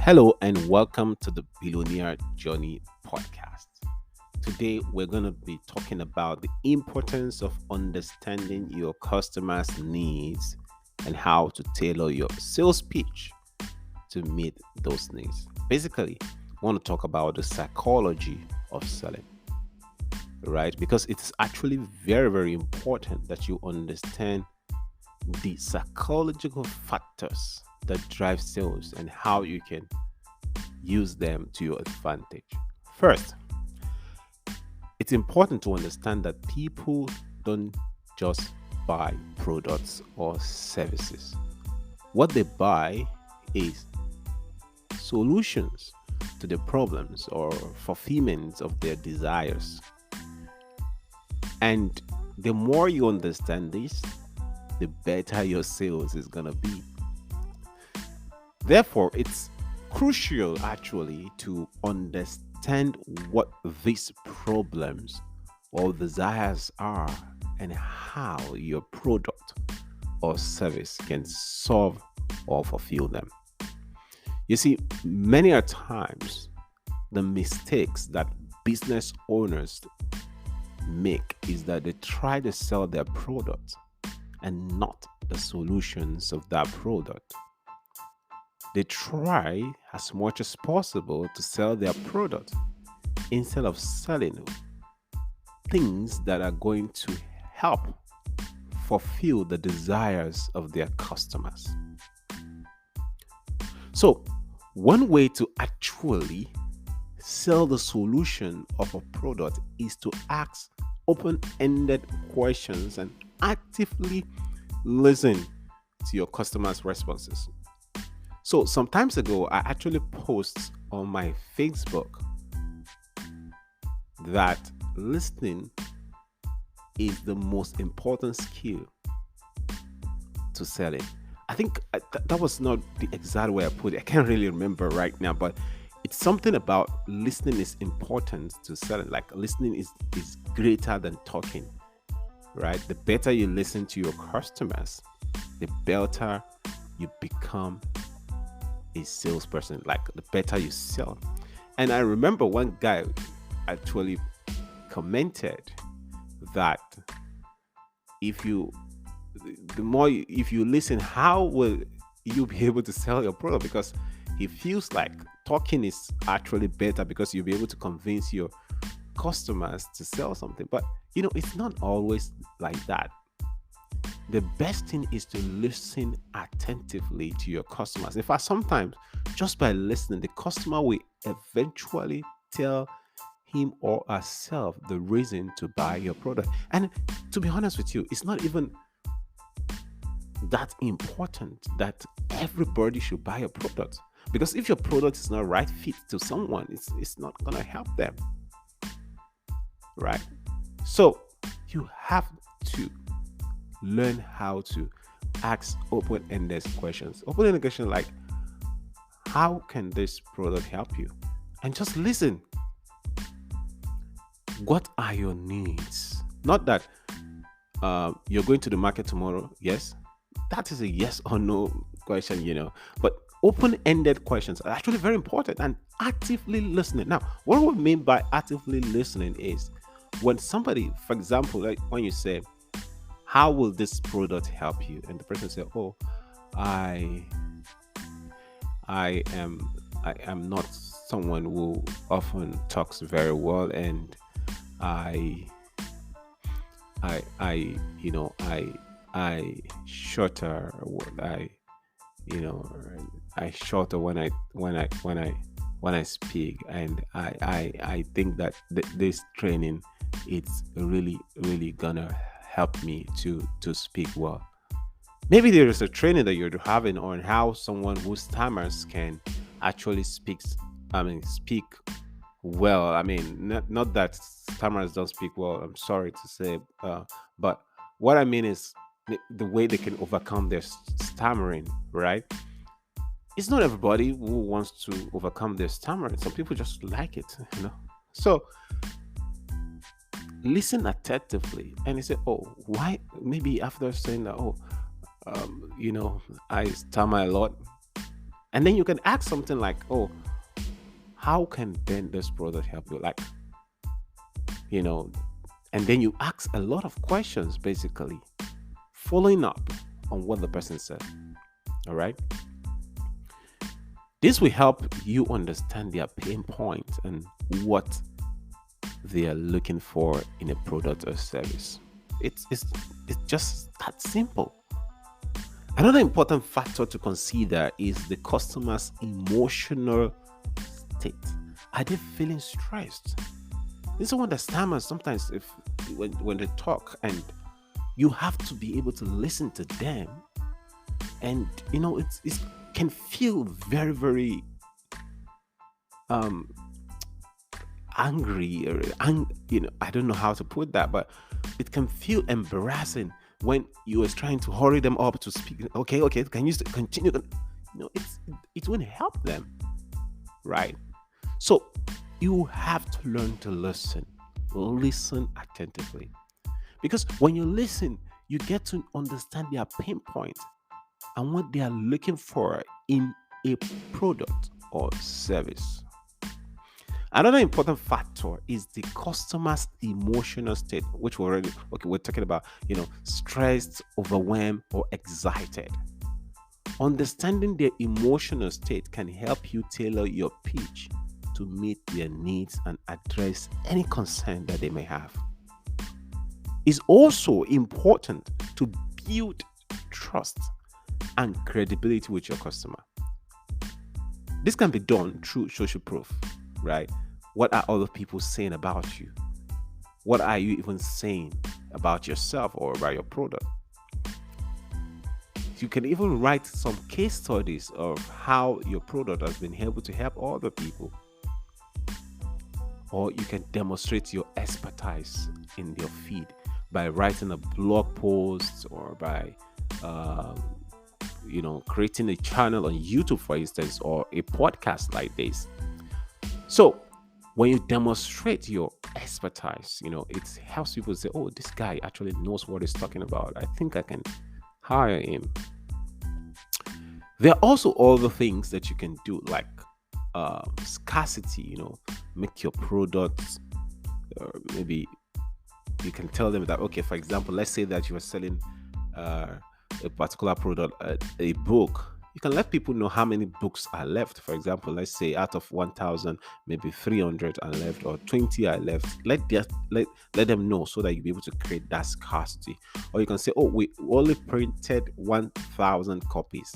Hello and welcome to the Billionaire Journey Podcast. Today we're going to be talking about the importance of understanding your customers' needs and how to tailor your sales pitch to meet those needs. Basically, I want to talk about the psychology of selling, right? Because it's actually very, very important that you understand the psychological factors that drive sales and how you can use them to your advantage. First, it's important to understand that people don't just buy products or services. What they buy is solutions to the problems or fulfillment of their desires. And the more you understand this, the better your sales is going to be. Therefore, it's crucial actually to understand what these problems or desires are and how your product or service can solve or fulfill them. You see, many a times the mistakes that business owners make is that they try to sell their product and not the solutions of that product. They try as much as possible to sell their product instead of selling things that are going to help fulfill the desires of their customers. So, one way to actually sell the solution of a product is to ask open-ended questions and actively listen to your customers' responses. So some times ago, I actually posted on my Facebook that listening is the most important skill to selling. I think that was not the exact way I put it. I can't really remember right now, but it's something about listening is important to selling. Like listening is greater than talking, right? The better you listen to your customers, the better you become a salesperson, like the better you sell. And I remember one guy actually commented that if you listen, how will you be able to sell your product? Because he feels like talking is actually better because you'll be able to convince your customers to sell something. But it's not always like that. The best thing is to listen attentively to your customers. In fact, sometimes just by listening, the customer will eventually tell him or herself the reason to buy your product. And to be honest with you, it's not even that important that everybody should buy your product. Because if your product is not right fit to someone, it's not going to help them. Right? So you have to learn how to ask open-ended questions. Open-ended questions like, how can this product help you? And just listen. What are your needs? Not that you're going to the market tomorrow. Yes, that is a yes or no question, but open-ended questions are actually very important, and actively listening. Now, what we mean by actively listening is when somebody, for example, like when you say, how will this product help you? And the person say, oh, I am not someone who often talks very well, and I shorter when I speak, and I think that this training it's really gonna help me to speak well. Maybe there is a training that you're having on how someone who stammers can actually speak well. Not that stammers don't speak well. I'm sorry to say, but what I mean is the way they can overcome their stammering, right? It's not everybody who wants to overcome their stammering. Some people just like it. So listen attentively, and you say, oh, why? Maybe after saying that, I stammer a lot, And then you can ask something like, oh, how can then this product help you? Like, you know, and then you ask a lot of questions, basically, following up on what the person said. All right. This will help you understand their pain points and what they are looking for in a product or service. It's just that simple. Another important factor to consider is the customer's emotional state. Are they feeling stressed? This is what the stammers sometimes, if when they talk, and you have to be able to listen to them, and it can feel very, very angry, or I don't know how to put that, but it can feel embarrassing when you are trying to hurry them up to speak. Okay, can you continue? It won't help them, right? So you have to learn to listen attentively, because when you listen, you get to understand their pain point and what they are looking for in a product or service. Another important factor is the customer's emotional state, which we're talking about, stressed, overwhelmed, or excited. Understanding their emotional state can help you tailor your pitch to meet their needs and address any concern that they may have. It's also important to build trust and credibility with your customer. This can be done through social proof, right? What are other people saying about you? What are you even saying about yourself or about your product? You can even write some case studies of how your product has been able to help other people. Or you can demonstrate your expertise in your feed by writing a blog post, or by creating a channel on YouTube, for instance, or a podcast like this. So when you demonstrate your expertise, it helps people say, oh, this guy actually knows what he's talking about. I think I can hire him. There are also other things that you can do, like scarcity, make your products, or maybe you can tell them that, okay, for example, let's say that you are selling a particular product, a book. You can let people know how many books are left. For example, let's say out of 1,000, maybe 300 are left, or 20 are left. Let them know, so that you'll be able to create that scarcity. Or you can say, oh, we only printed 1,000 copies,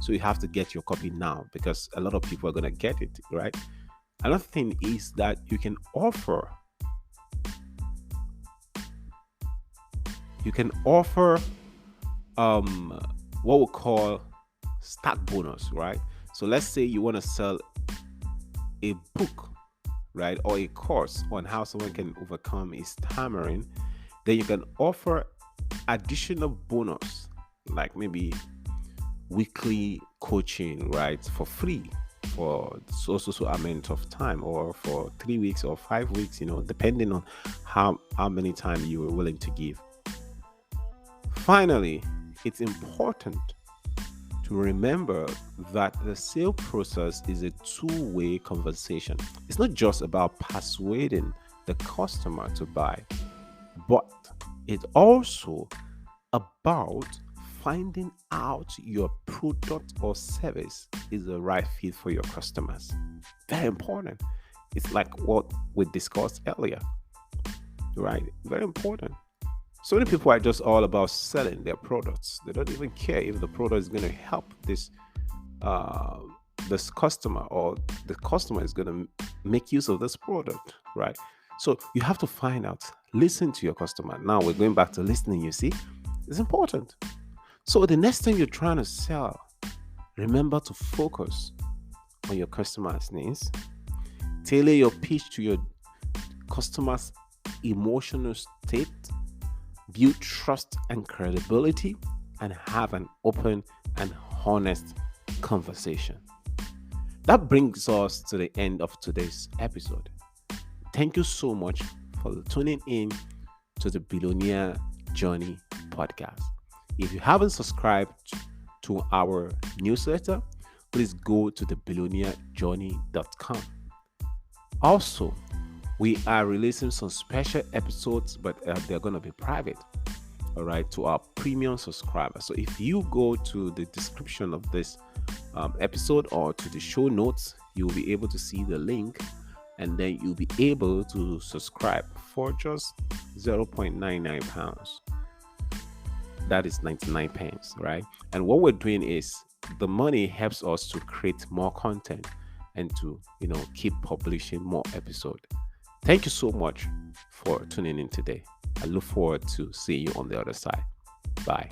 so you have to get your copy now, because a lot of people are going to get it, right? Another thing is that you can offer what we call stack bonus, right? So let's say you want to sell a book, right, or a course on how someone can overcome his stammering. Then you can offer additional bonus, like maybe weekly coaching, right, for free for so amount of time, or for 3 weeks or 5 weeks, depending on how many time you are willing to give. Finally, it's important to remember that the sale process is a two-way conversation. It's not just about persuading the customer to buy, but it's also about finding out your product or service is the right fit for your customers. Very important. It's like what we discussed earlier, right? Very important. So many people are just all about selling their products. They don't even care if the product is going to help this customer, or the customer is going to make use of this product, right? So you have to find out, listen to your customer. Now we're going back to listening, you see. It's important. So the next time you're trying to sell, remember to focus on your customer's needs. Tailor your pitch to your customer's emotional state. Build trust and credibility, and have an open and honest conversation. That brings us to the end of today's episode. Thank you so much for tuning in to the Billionaire Journey Podcast. If you haven't subscribed to our newsletter, please go to the billionairejourney.com. Also, we are releasing some special episodes, but they're going to be private, all right, to our premium subscribers. So if you go to the description of this episode or to the show notes, you'll be able to see the link, and then you'll be able to subscribe for just 0.99 pounds. That is 99 pence, right? And what we're doing is the money helps us to create more content and to keep publishing more episodes. Thank you so much for tuning in today. I look forward to seeing you on the other side. Bye.